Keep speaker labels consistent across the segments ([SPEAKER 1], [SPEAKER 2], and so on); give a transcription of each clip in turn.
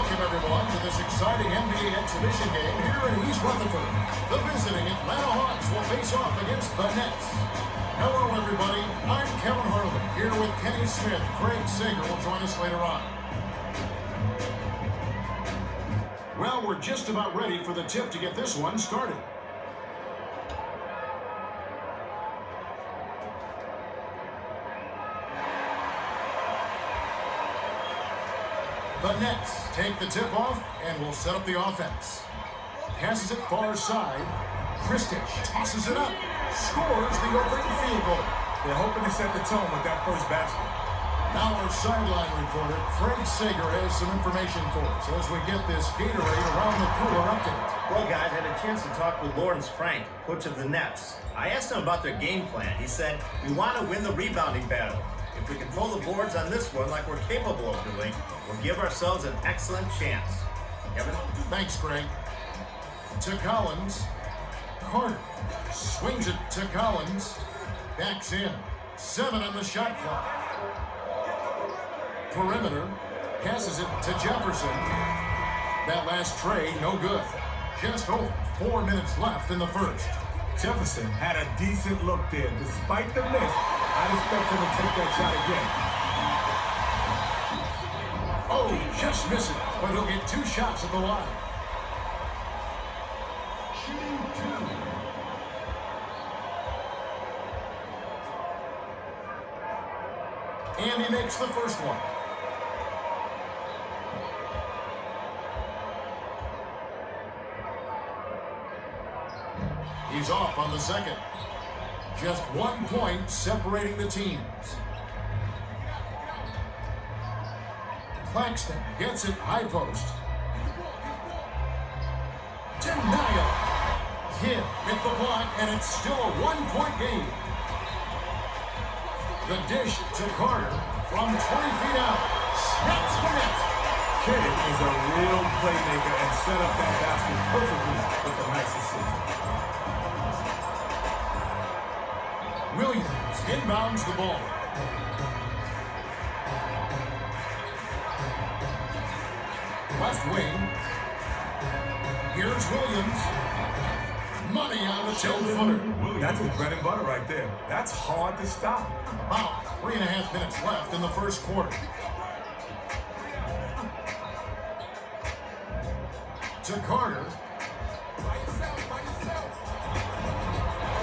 [SPEAKER 1] Welcome, everyone, to this exciting NBA exhibition game here in East Rutherford. The visiting Atlanta Hawks will face off against the Nets. Hello, everybody. I'm Kevin Harlan, here with Kenny Smith. Craig Sager will join us later on. Well, we're just about ready for the tip to get this one started. The Nets take the tip off and will set up the offense. Passes it far side. Kristich tosses it up. Scores the opening field goal.
[SPEAKER 2] They're hoping to set the tone with that first basket.
[SPEAKER 1] Now our sideline reporter, Craig Sager, has some information for us as we get this Gatorade around the cooler update.
[SPEAKER 3] Well, guys, I had a chance to talk with Lawrence Frank, coach of the Nets. I asked him about their game plan. He said, we want to win the rebounding battle. If we control the boards on this one like we're capable of doing, we'll give ourselves an excellent chance. Kevin?
[SPEAKER 1] Thanks, Craig. To Collins. Carter swings it to Collins. Backs in. 7 on the shot clock. Perimeter. Passes it to Jefferson. That last trade, no good. Just over 4 minutes left in the first.
[SPEAKER 2] Jefferson had a decent look there. Despite the miss, I'd expect him to take that shot again.
[SPEAKER 1] Oh, just miss it, but he'll get 2 shots at the line. And he makes the first one. He's off on the second. Just 1 point separating the teams. Claxton gets it high post. Denial. Kidd hit the block, and it's still a 1-point game. The dish to Carter from 20 feet out. Snaps the net.
[SPEAKER 2] Kidd is a real playmaker and set up that basket perfectly with a nice assist.
[SPEAKER 1] Williams inbounds the ball. Left wing. Here's Williams. Money on the 10-footer.
[SPEAKER 2] That's his bread and butter right there. That's hard to stop.
[SPEAKER 1] About 3.5 minutes left in the first quarter. To Carter.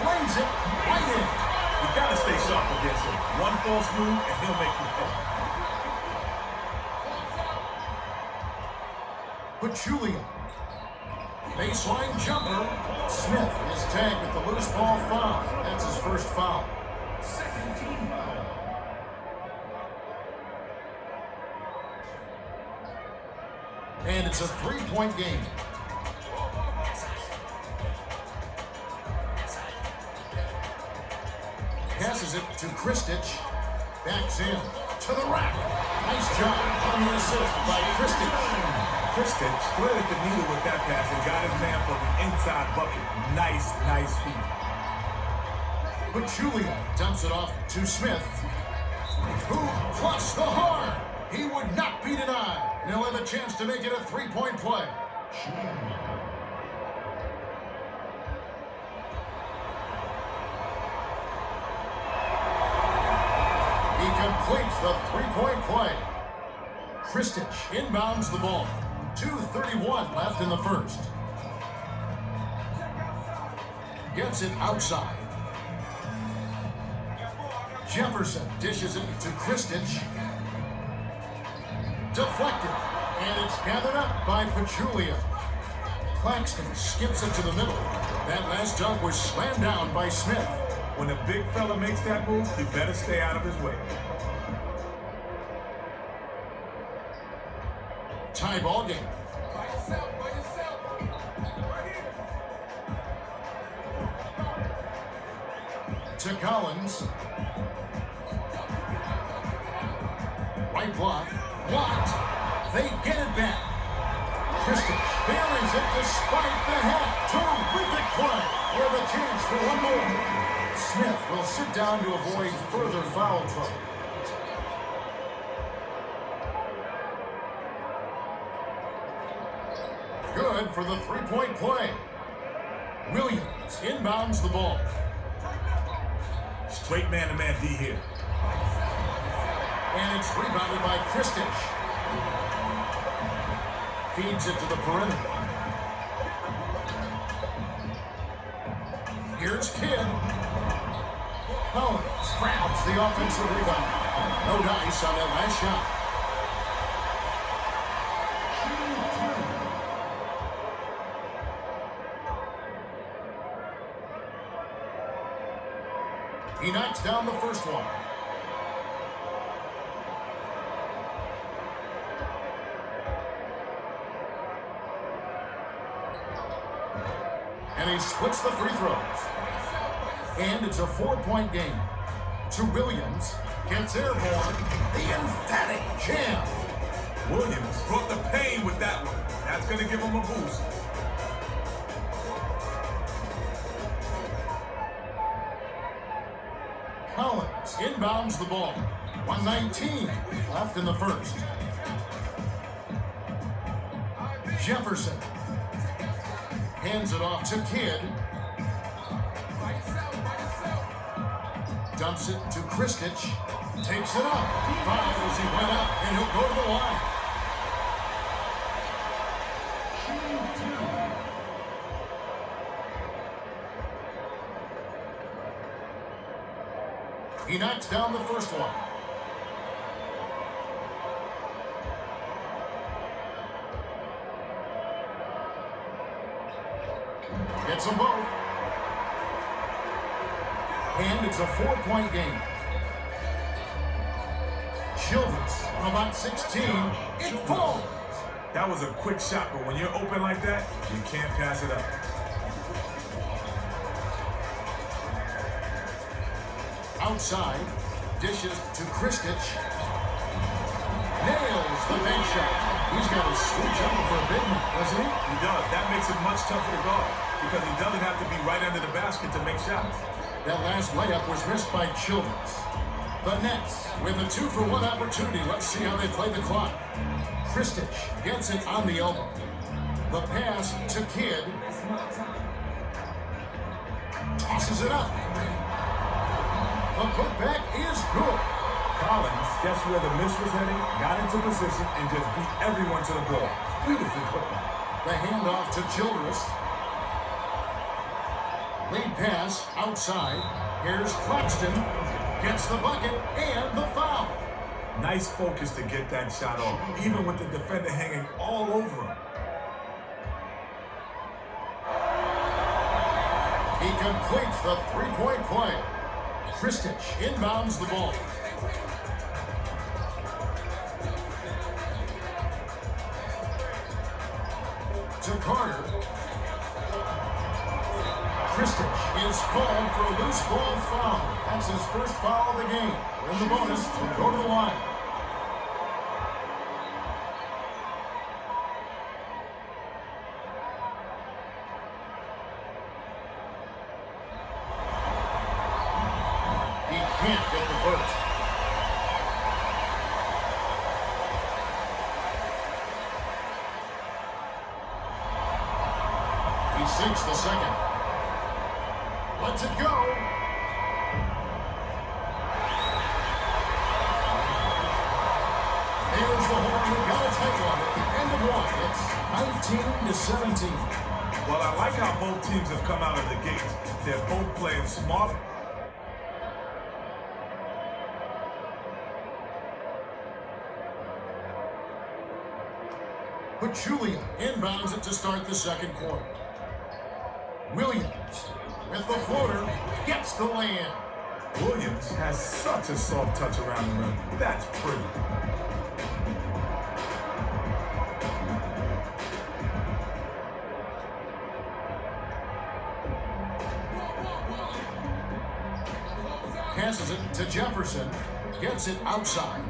[SPEAKER 1] Lays it right in.
[SPEAKER 2] You gotta stay sharp against him. One false move and he'll make you pay.
[SPEAKER 1] Pachulia. Baseline jumper. Smith is tagged with the loose ball foul. That's his first foul. And it's a 3-point game. Passes it to Kristich. Backs in to the rack. Nice job on the assist by Kristich.
[SPEAKER 2] Kristich threaded the needle with that pass and got his man for the inside bucket. Nice feed.
[SPEAKER 1] Pachulia dumps it off to Smith. Who plus the horn. He would not be denied. And he'll have a chance to make it a 3-point play. He completes the 3-point play. Kristich inbounds the ball. 2:31 left in the first. Gets it outside. Jefferson dishes it to Kristich. Deflected. And it's gathered up by Pachulia. Claxton skips it to the middle. That last dunk was slammed down by Smith.
[SPEAKER 2] When a big fella makes that move, you better stay out of his way.
[SPEAKER 1] Tie ball game. To Collins. Right block. Blocked. They get it back. Kristich buries it despite the hit. Terrific play. With a chance for one more. Smith will sit down to avoid further foul trouble. good for the three-point play. Williams inbounds the ball.
[SPEAKER 2] Straight man-to-man D here.
[SPEAKER 1] And it's rebounded by Kristich. Feeds it to the perimeter. Here's Kidd. Collins grabs the offensive rebound. No dice on that last shot. He knocks down the first one. And he splits the free throws. And it's a 4-point game. To Williams, gets airborne, the emphatic jam.
[SPEAKER 2] Williams brought the pain with that one. That's going to give him a boost.
[SPEAKER 1] Collins inbounds the ball. 1:19 left in the first. Jefferson hands it off to Kidd. Dumps it to Kristich. Takes it up. Five as he went up, and he'll go to the line. He knocks down the first one. Gets them both. And it's a 4-point game. Childress from about 16. It falls.
[SPEAKER 2] That was a quick shot, but when you're open like that, you can't pass it up.
[SPEAKER 1] Outside, dishes to Kristich. Nails the big shot. He's got a sweet jumper for a big man, doesn't he?
[SPEAKER 2] He does. That makes it much tougher to guard because he doesn't have to be right under the basket to make shots.
[SPEAKER 1] That last layup was missed by Childress. The Nets with a 2-for-1 opportunity. Let's see how they play the clock. Kristich gets it on the elbow. The pass to Kidd. Tosses it up. The putback is good.
[SPEAKER 2] Collins, guess where the miss was heading? Got into position and just beat everyone to the ball. Beautiful putback.
[SPEAKER 1] The handoff to Childress. Lead pass outside. Here's Claxton. Gets the bucket and the foul.
[SPEAKER 2] Nice focus to get that shot off, even with the defender hanging all over him.
[SPEAKER 1] He completes the three-point play. Kristich inbounds the ball. To Carter. Kristich is called for a loose ball foul. That's his first foul of the game. In the bonus, to go to the line. He can't get the first. He sinks the second. Lets it go. There's the horn. We've got a tight one at the end of one. It's 19-17.
[SPEAKER 2] Well, I like how both teams have come out of the gates. They're both playing smart.
[SPEAKER 1] But Julian inbounds it to start the second quarter. Williams with the floater gets the land.
[SPEAKER 2] Williams has such a soft touch around the rim. That's pretty.
[SPEAKER 1] Passes it to Jefferson. Gets it outside.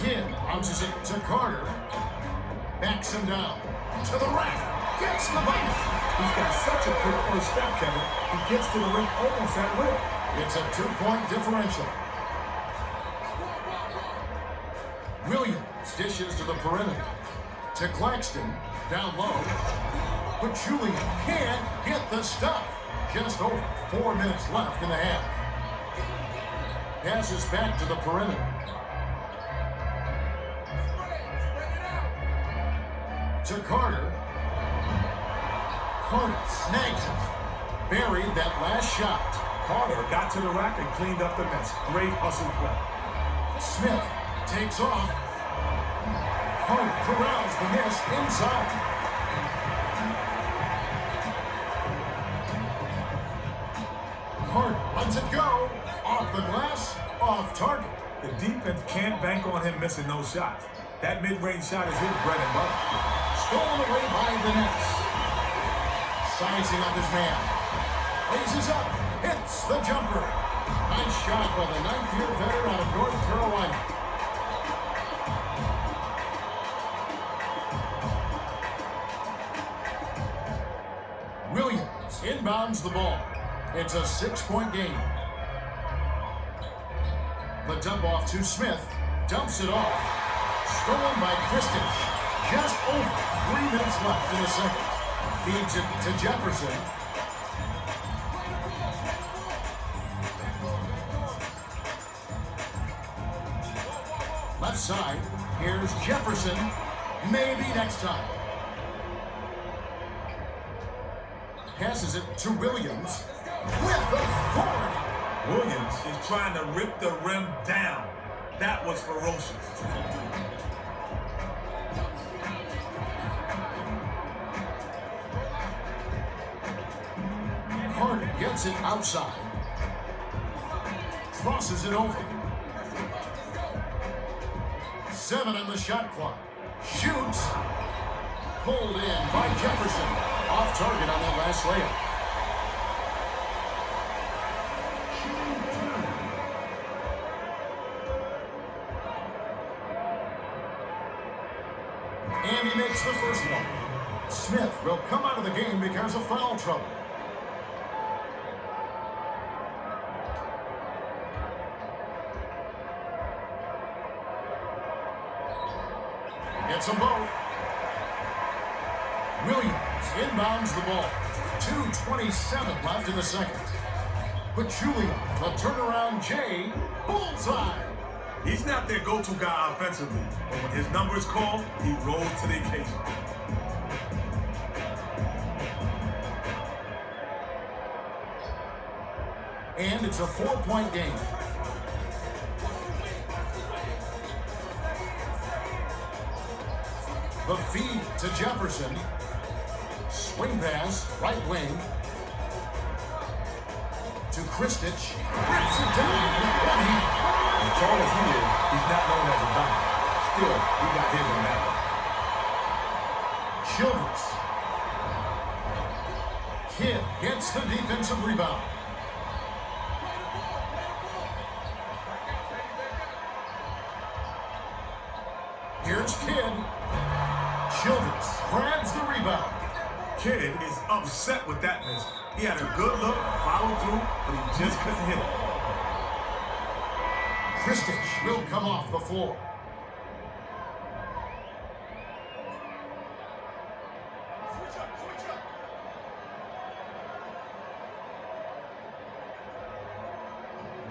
[SPEAKER 1] Kidd bounces it to Carter. Backs him down. To the rack. Gets the bucket.
[SPEAKER 2] He's got such a quick first step, Kevin. He gets to the rim almost at will.
[SPEAKER 1] It's a 2-point differential. Williams dishes to the perimeter. To Claxton, down low. But Julian can't get the stuff. Just over 4 minutes left in the half. Passes back to the perimeter. To Carter. Carter snags it. Buried that last shot.
[SPEAKER 2] Carter got to the rack and cleaned up the mess. Great hustle play.
[SPEAKER 1] Smith takes off. Carter corrals the miss inside. Carter lets it go. Off the glass, off target.
[SPEAKER 2] The defense can't bank on him missing those shots. That mid-range shot is his bread and butter.
[SPEAKER 1] Stolen away by the Nets. Sizing up his man. Raises up. Hits the jumper. Nice shot by the 9th-year veteran out of North Carolina. Williams inbounds the ball. It's a 6-point game. The dump off to Smith. Dumps it off. Stolen by Kristen. Just over 3 minutes left in the second. Feeds it to Jefferson. Left side. Here's Jefferson. Maybe next time. Passes it to Williams. With authority.
[SPEAKER 2] Williams is trying to rip the rim down. That was ferocious.
[SPEAKER 1] Carter gets it outside. Crosses it over. 7 on the shot clock. Shoots. Pulled in by Jefferson. Off target on that last layup. And he makes the first one. Smith will come out of the game because of foul trouble. Gets them both. Williams inbounds the ball. 2:27 left in the second. But Julian, the turnaround J, bullseye.
[SPEAKER 2] He's not their go-to guy offensively, but when his number is called, he rolls to the occasion.
[SPEAKER 1] And it's a 4-point game. The feed to Jefferson. Swing pass, right wing. To Kristich. Rips it down with one hand.
[SPEAKER 2] As tall as he is, he's not known as a dime. Still, he got his on that one.
[SPEAKER 1] Childress. Kidd gets the defensive rebound. Here's Kidd. Childress grabs the rebound.
[SPEAKER 2] Kidd is upset with that miss. He had a good look, followed through, but he just couldn't hit it.
[SPEAKER 1] Kristich will come off the floor.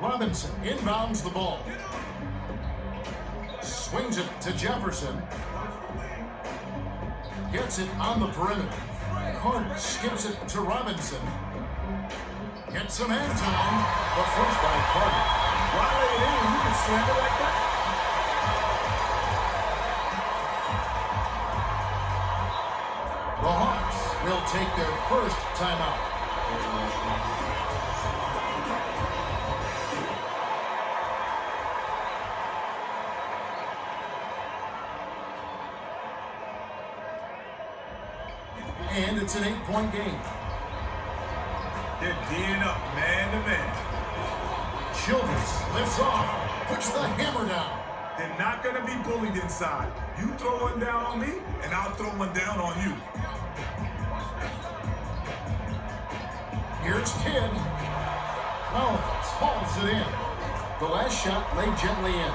[SPEAKER 1] Robinson inbounds the ball. Swings it to Jefferson. Gets it on the perimeter. Carter skips it to Robinson. Gets some hand time. The first by Carter.
[SPEAKER 2] Why lay it in when you can slam it like that?
[SPEAKER 1] The Hawks will take their first timeout. And it's an 8-point game.
[SPEAKER 2] They're D'ing up man to man.
[SPEAKER 1] Childress lifts off, puts the hammer down.
[SPEAKER 2] They're not going to be bullied inside. You throw one down on me, and I'll throw one down on you.
[SPEAKER 1] Here's Kidd. Collins hauls it in. The last shot laid gently in.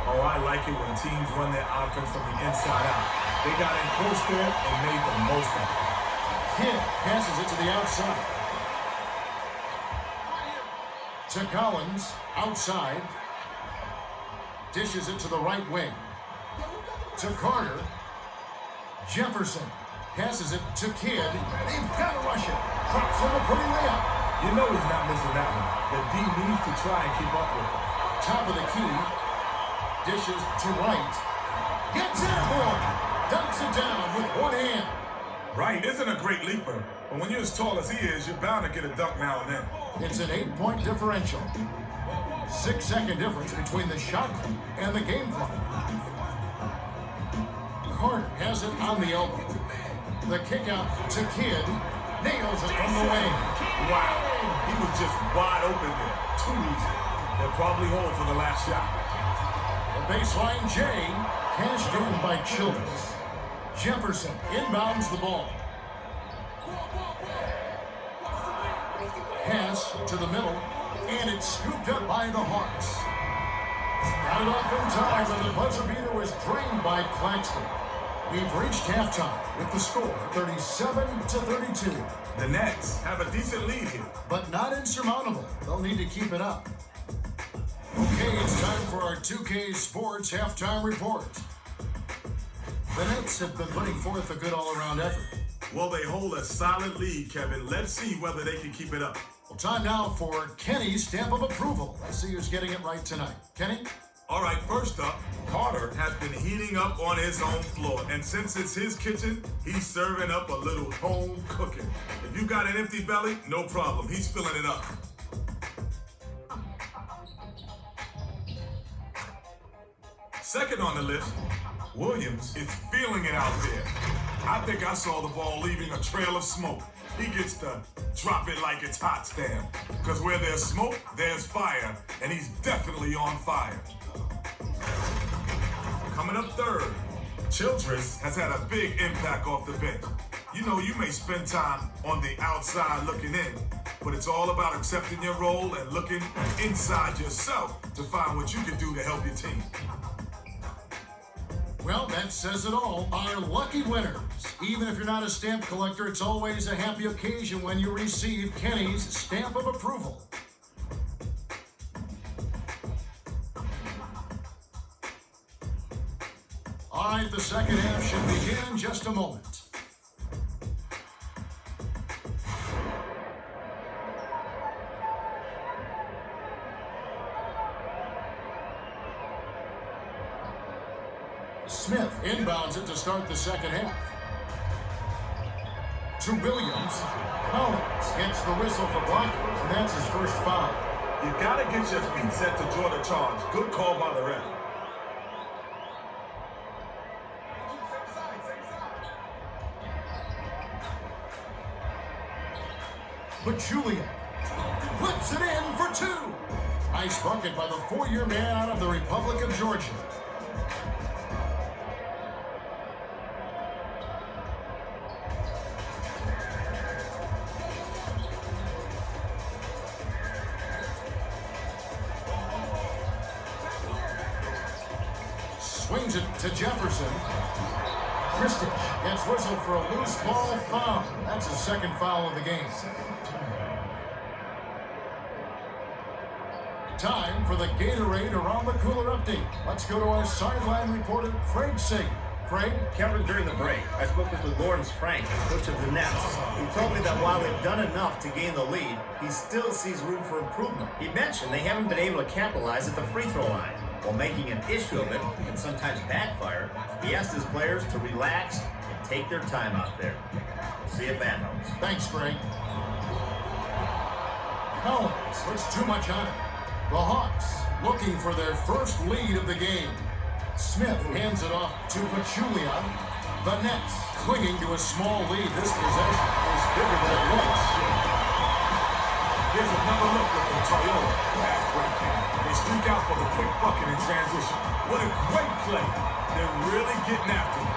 [SPEAKER 2] Oh, I like it when teams run their offense from the inside out. They got in close there and made the most of it.
[SPEAKER 1] Kidd passes it to the outside. To Collins, outside. Dishes it to the right wing. To Carter. Jefferson passes it to Kidd. They've got to rush it. Drops him a pretty layup.
[SPEAKER 2] You know he's not missing that one. The D needs to try and keep up with him.
[SPEAKER 1] Top of the key. Dishes to right. Gets airborne. Dunks it down with one hand.
[SPEAKER 2] Wright isn't a great leaper, but when you're as tall as he is, you're bound to get a dunk now and then.
[SPEAKER 1] It's an 8-point differential. 6-second difference between the shot clock and the game clock. Carter has it on the elbow. The kick out to Kidd. Nails it from the wing.
[SPEAKER 2] Wow. He was just wide open there. Too easy. They'll probably hold for the last shot.
[SPEAKER 1] The baseline J, cashed in by Childress. Jefferson inbounds the ball. Pass to the middle, and it's scooped up by the Hawks. Got it off in time, and the buzzer beater was drained by Claxton. We've reached halftime with the score 37-32.
[SPEAKER 2] The Nets have a decent lead here,
[SPEAKER 1] but not insurmountable. They'll need to keep it up. Okay, it's time for our 2K Sports halftime report. The Nets have been putting forth a good all-around effort.
[SPEAKER 2] Well, they hold a solid lead, Kevin. Let's see whether they can keep it up.
[SPEAKER 1] Well, time now for Kenny's stamp of approval. Let's see who's getting it right tonight. Kenny?
[SPEAKER 2] All right, first up, Carter has been heating up on his home floor. And since it's his kitchen, he's serving up a little home cooking. If you got an empty belly, no problem. He's filling it up. Second on the list, Williams is feeling it out there. I think I saw the ball leaving a trail of smoke. He gets to drop it like it's hot, Stan. Because where there's smoke, there's fire. And he's definitely on fire. Coming up third, Childress has had a big impact off the bench. You know, you may spend time on the outside looking in, but it's all about accepting your role and looking inside yourself to find what you can do to help your team.
[SPEAKER 1] Well, that says it all. Our lucky winners. Even if you're not a stamp collector, it's always a happy occasion when you receive Kenny's stamp of approval. All right, the second half should begin in just a moment. Smith inbounds it to start the second half. To Williams. Collins gets the whistle for blocking, and that's his first foul.
[SPEAKER 2] You gotta get your feet set to draw the charge. Good call by the ref.
[SPEAKER 1] But Julia puts it in for two. Nice bucket by the four-year man out of the Republic of Georgia. Swings it to Jefferson. Kristich gets whistled for a loose ball foul. That's his second foul of the game. Time for the Gatorade Around the Cooler update. Let's go to our sideline reporter, Craig Sagan. Craig?
[SPEAKER 3] Kevin, during the break, I spoke with Lawrence Frank, coach of the Nets. He told me that while they've done enough to gain the lead, he still sees room for improvement. He mentioned they haven't been able to capitalize at the free throw line. While making an issue of it, and sometimes backfire, he asked his players to relax and take their time out there. See if that helps.
[SPEAKER 1] Thanks, Craig. Collins puts too much on it. The Hawks looking for their first lead of the game. Smith hands it off to Pachulia. The Nets clinging to a small lead. This possession is bigger than it looks.
[SPEAKER 2] Here's another look at the Toyota pass break game. They sneak out for the quick bucket in transition. What a great play. They're really getting after it.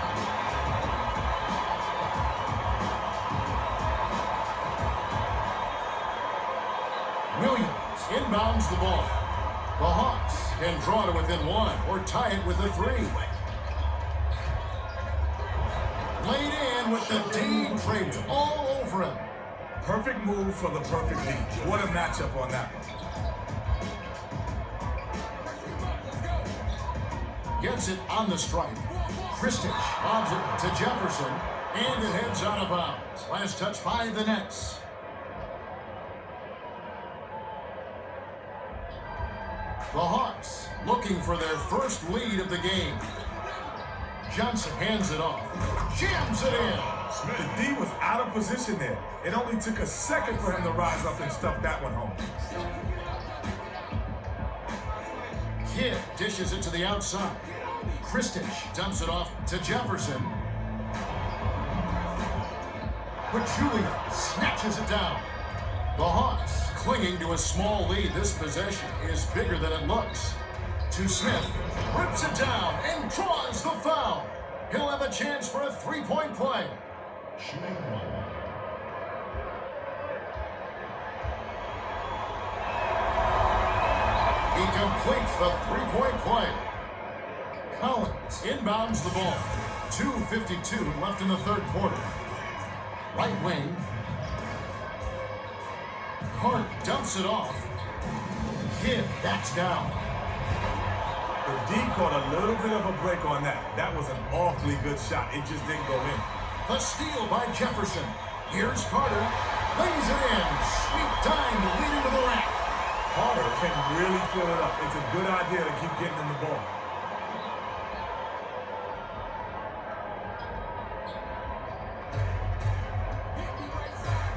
[SPEAKER 1] Williams inbounds the ball. The Hawks can draw to within one or tie it with a three. Laid in with the D draped all over him.
[SPEAKER 2] Perfect move for the perfect D. What a matchup on that one.
[SPEAKER 1] Gets it on the strike. Kristich lobs it to Jefferson, and it heads out of bounds. Last touch by the Nets. The Hawks looking for their first lead of the game. Johnson hands it off. Jams it in.
[SPEAKER 2] The D was out of position there. It only took a second for him to rise up and stuff that one home.
[SPEAKER 1] Kidd dishes it to the outside. Kristich dumps it off to Jefferson. Pachulia snatches it down. The Hawks clinging to a small lead. This possession is bigger than it looks. To Smith, rips it down and draws the foul. He'll have a chance for a three-point play. He completes the three-point play. Collins inbounds the ball. 2:52 left in the third quarter. Right wing. Carter dumps it off. Kidd backs down.
[SPEAKER 2] The D caught a little bit of a break on that. That was an awfully good shot. It just didn't go in.
[SPEAKER 1] The steal by Jefferson. Here's Carter. Lays it in. Sweet time to lead into the rack.
[SPEAKER 2] Carter can really fill it up. It's a good idea to keep getting him the ball.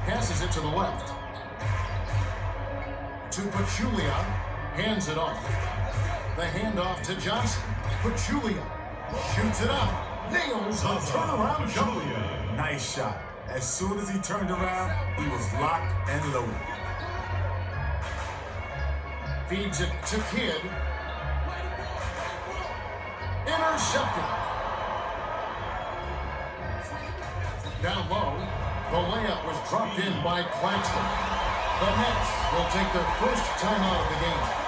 [SPEAKER 1] Passes it to the left. To Pachulia. Hands it off. The handoff to Johnson. Pachulia shoots it up. Nails a turnaround jumper.
[SPEAKER 2] Nice shot. As soon as he turned around, he was locked and loaded.
[SPEAKER 1] Feeds it to Kidd. Intercepted. Down low. The layup was dropped in by Claxton. The Nets will take their first timeout of the game.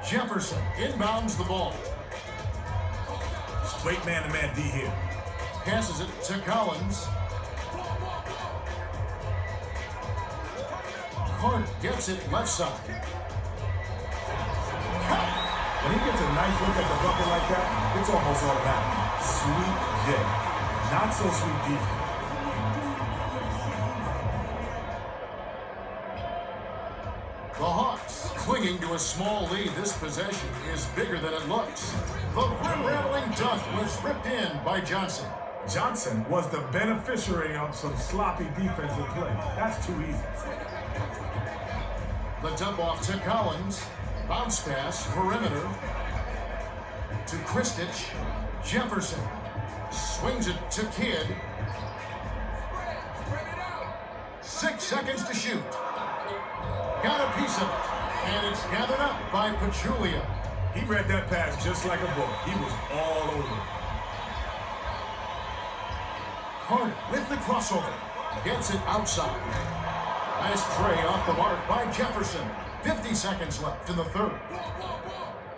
[SPEAKER 1] Jefferson inbounds the ball.
[SPEAKER 2] Straight man-to-man D here.
[SPEAKER 1] Passes it to Collins. Carter gets it left side.
[SPEAKER 2] When he gets a nice look at the bucket like that, it's almost automatic. Sweet J. Not so sweet defense.
[SPEAKER 1] The Hawks clinging to a small lead. This possession is bigger than it looks. The rim-rattling dunk was ripped in by Johnson.
[SPEAKER 2] Johnson was the beneficiary of some sloppy defensive play. That's too easy.
[SPEAKER 1] The dump off to Collins. Bounce pass, perimeter. To Kristich. Jefferson swings it to Kidd. 6 seconds to shoot. Got a piece of it. And it's gathered up by Pachulia.
[SPEAKER 2] He read that pass just like a book. He was all over it.
[SPEAKER 1] Carter with the crossover. Gets it outside. Nice tray off the mark by Jefferson. 50 seconds left in the third.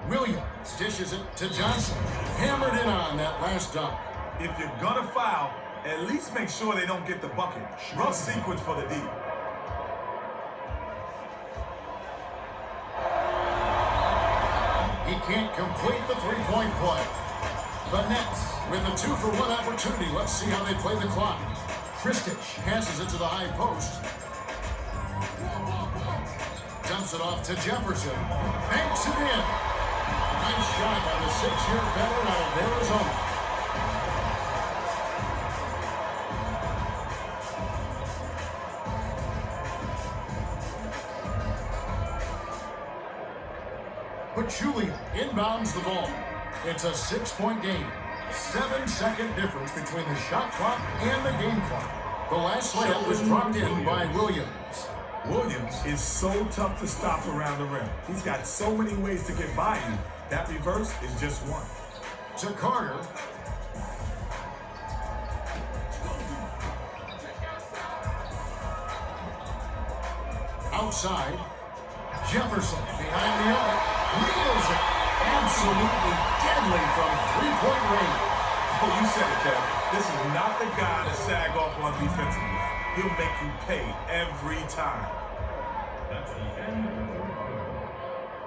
[SPEAKER 1] Williams dishes it to Johnson. Hammered in on that last dunk.
[SPEAKER 2] If you're gonna foul, at least make sure they don't get the bucket. Rough sequence for the D.
[SPEAKER 1] He can't complete the three-point play. The Nets with a 2-for-1 opportunity. Let's see how they play the clock. Kristich passes it to the high post. Dumps it off to Jefferson. Banks it in. Nice shot by the 6-year veteran out of Arizona. Pachulia inbounds the ball. It's a 6-point game. 7-second difference between the shot clock and the game clock. The last layup was dropped in by Williams.
[SPEAKER 2] Williams is so tough to stop around the rim. He's got so many ways to get by you. That reverse is just one.
[SPEAKER 1] To Carter. Outside. Jefferson behind the arc. Nails it. Absolutely deadly from three-point range.
[SPEAKER 2] Oh, you said it, Kev. This is not the guy to sag off on defensively. He'll make you pay every time.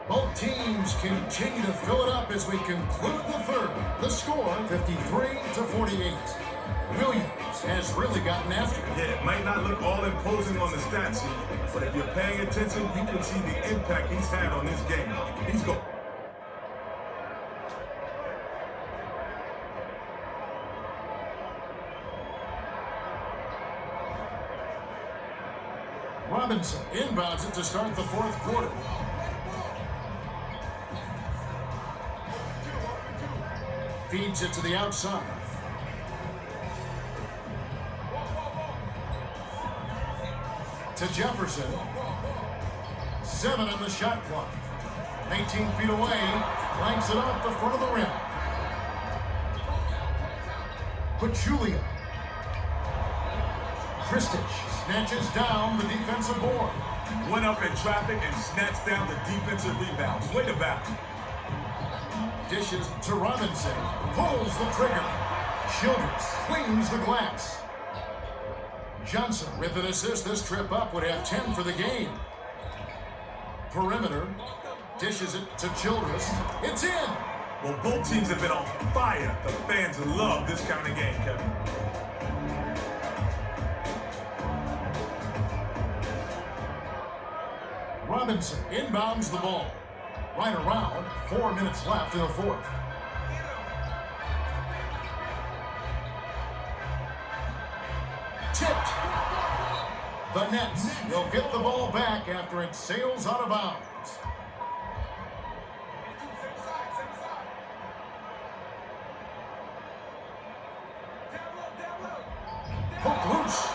[SPEAKER 1] Both teams continue to fill it up as we conclude the third. The score, 53-48. Williams has really gotten after it.
[SPEAKER 2] Yeah, it might not look all imposing on the stat sheet, but if you're paying attention, you can see the impact he's had on this game. He's going.
[SPEAKER 1] Robinson inbounds it to start the fourth quarter. Feeds it to the outside. To Jefferson. 7 on the shot clock. 18 feet away. Clanks it off the front of the rim. Pachulia. Kristich snatches down the defensive board.
[SPEAKER 2] Went up in traffic and snatched down the defensive rebounds. Way to battle.
[SPEAKER 1] Dishes to Robinson. Pulls the trigger. Childress cleans the glass. Johnson with an assist this trip up would have 10 for the game. Perimeter. Dishes it to Childress. It's in.
[SPEAKER 2] Well, both teams have been on fire. The fans love this kind of game, Kevin.
[SPEAKER 1] Robinson inbounds the ball. Right around 4 minutes left in the fourth. Tipped. The Nets will get the ball back after it sails out of bounds. Hook loose.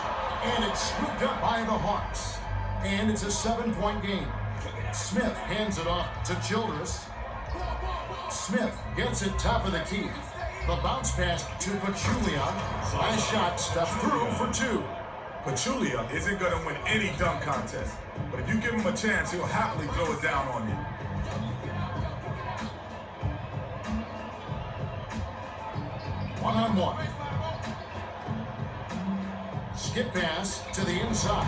[SPEAKER 1] And it's scooped up by the Hawks. And it's a 7-point game. Smith hands it off to Childress. Smith gets it top of the key. The bounce pass to Pachulia. Last shot stuffed through for 2.
[SPEAKER 2] Pachulia isn't going to win any dunk contest, but if you give him a chance, he'll happily throw it down on you.
[SPEAKER 1] One-on-one. Skip pass to the inside.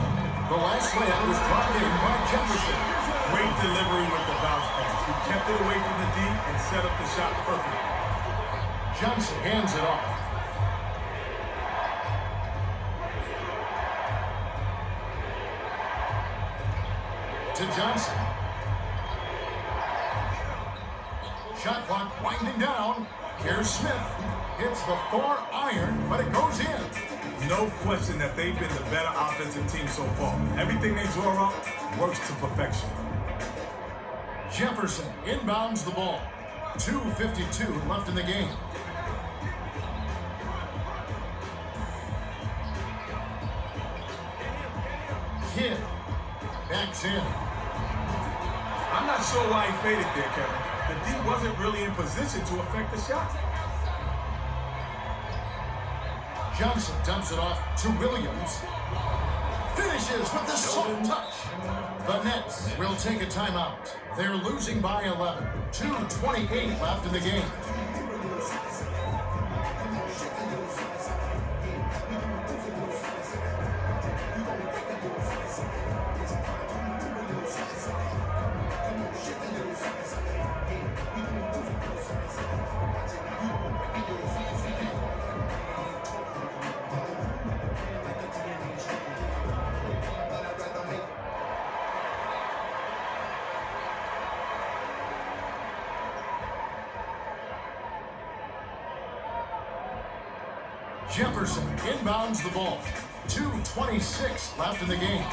[SPEAKER 1] The last layup was dropped in by Jefferson.
[SPEAKER 2] Great delivery with the bounce pass. He kept it away from the deep and set up the shot perfectly.
[SPEAKER 1] Johnson hands it off. To Johnson. Shot clock winding down. Here's Smith. Hits the far iron, but it goes in.
[SPEAKER 2] No question that they've been the better offensive team so far. Everything they draw up works to perfection.
[SPEAKER 1] Jefferson inbounds the ball. 2:52 left in the game. Kidd backs in.
[SPEAKER 2] I'm not sure why he faded there, Kevin. The D wasn't really in position to affect the shot.
[SPEAKER 1] Johnson dumps it off to Williams. Finishes with the soft touch. The Nets will take a timeout. They're losing by 11. 2:28 left in the game. Jefferson inbounds the ball. 2:26 left in the game.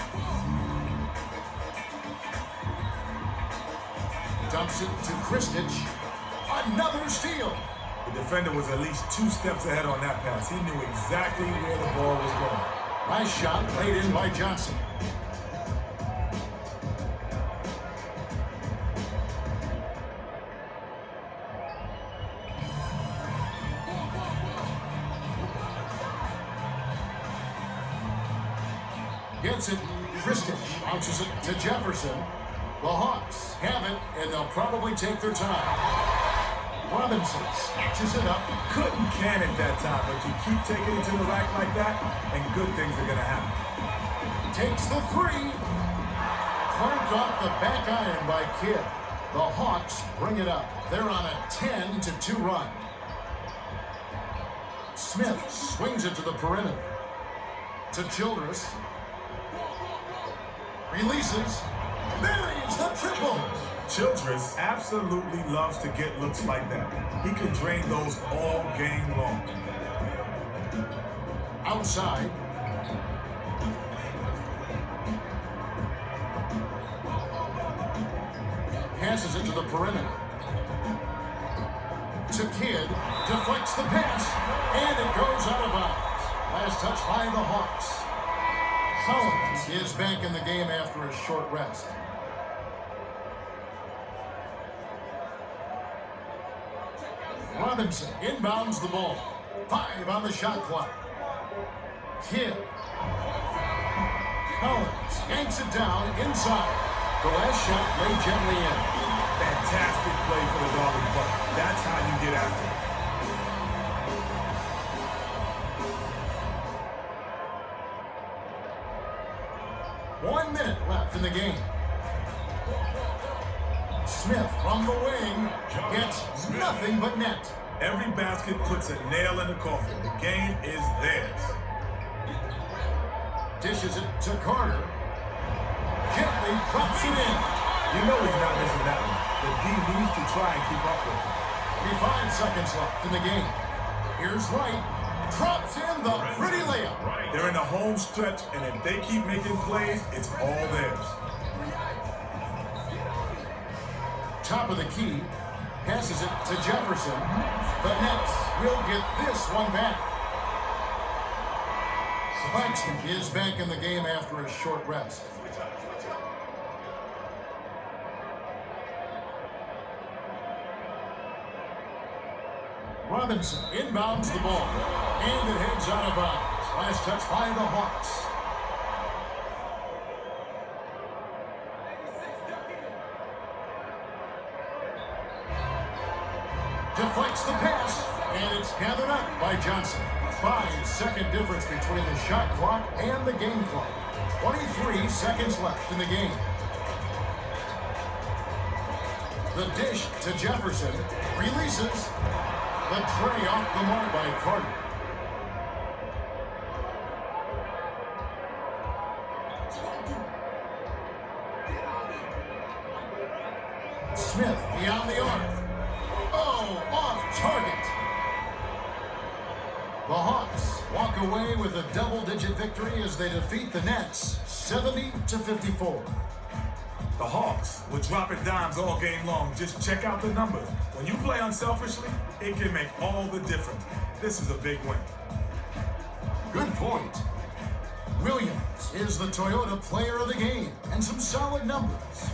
[SPEAKER 1] Dumps it to Kristich. Another steal.
[SPEAKER 2] The defender was at least 2 steps ahead on that pass. He knew exactly where the ball was going.
[SPEAKER 1] Nice shot laid in by Johnson. Gets it. Christich bounces it to Jefferson. The Hawks have it, and they'll probably take their time. Robinson snatches it up.
[SPEAKER 2] Couldn't can it that time, but you keep taking it to the rack like that, and good things are going to happen.
[SPEAKER 1] Takes the three. Clanked off the back iron by Kidd. The Hawks bring it up. They're on a 10-2 run. Smith swings it to the perimeter. To Childress. Releases. Buries the triple.
[SPEAKER 2] Childress absolutely loves to get looks like that. He can drain those all game long.
[SPEAKER 1] Outside. Passes it to the perimeter. To Kidd. Deflects the pass. And it goes out of bounds. Last touch by the Hawks. Collins is back in the game after a short rest. Robinson inbounds the ball. 5 on the shot clock. Kidd. Collins yanks it down inside. The last shot laid gently in.
[SPEAKER 2] Fantastic play for the dog and buck. That's how you get after it.
[SPEAKER 1] One minute left in the game. Smith from the wing gets nothing but net.
[SPEAKER 2] Every basket puts a nail in the coffin. The game is theirs.
[SPEAKER 1] Dishes it to Carter. Gently drops it in.
[SPEAKER 2] You know he's not missing that one. The D needs to try and keep up with him.
[SPEAKER 1] 5 seconds left in the game. Here's Wright. Drops in the pretty layup.
[SPEAKER 2] They're in the home stretch, and if they keep making plays, it's all theirs.
[SPEAKER 1] Top of the key. Passes it to Jefferson. The Nets will get this one back. Claxton is back in the game after a short rest. Robinson inbounds the ball. And it heads out of bounds. Last touch by the Hawks. Deflects the pass, and it's gathered up by Johnson. 5-second difference between the shot clock and the game clock. 23 seconds left in the game. The dish to Jefferson. Releases. The tray off the mark by Carter. Smith beyond the arc. Oh, off target. The Hawks walk away with a double-digit victory as they defeat the Nets 70-54.
[SPEAKER 2] The Hawks will drop it dimes all game long. Just check out the numbers. When you play unselfishly, it can make all the difference. This is a big win.
[SPEAKER 1] Good point. Williams is the Toyota player of the game, and some solid numbers.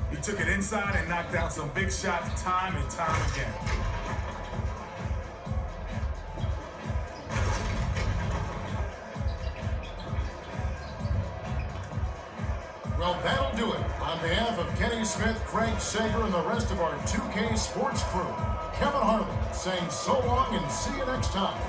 [SPEAKER 2] He took it inside and knocked down some big shots time and time again.
[SPEAKER 1] Well, that'll do it. On behalf of Kenny Smith, Craig Sager, and the rest of our 2K Sports crew, Kevin Harlan saying so long and see you next time.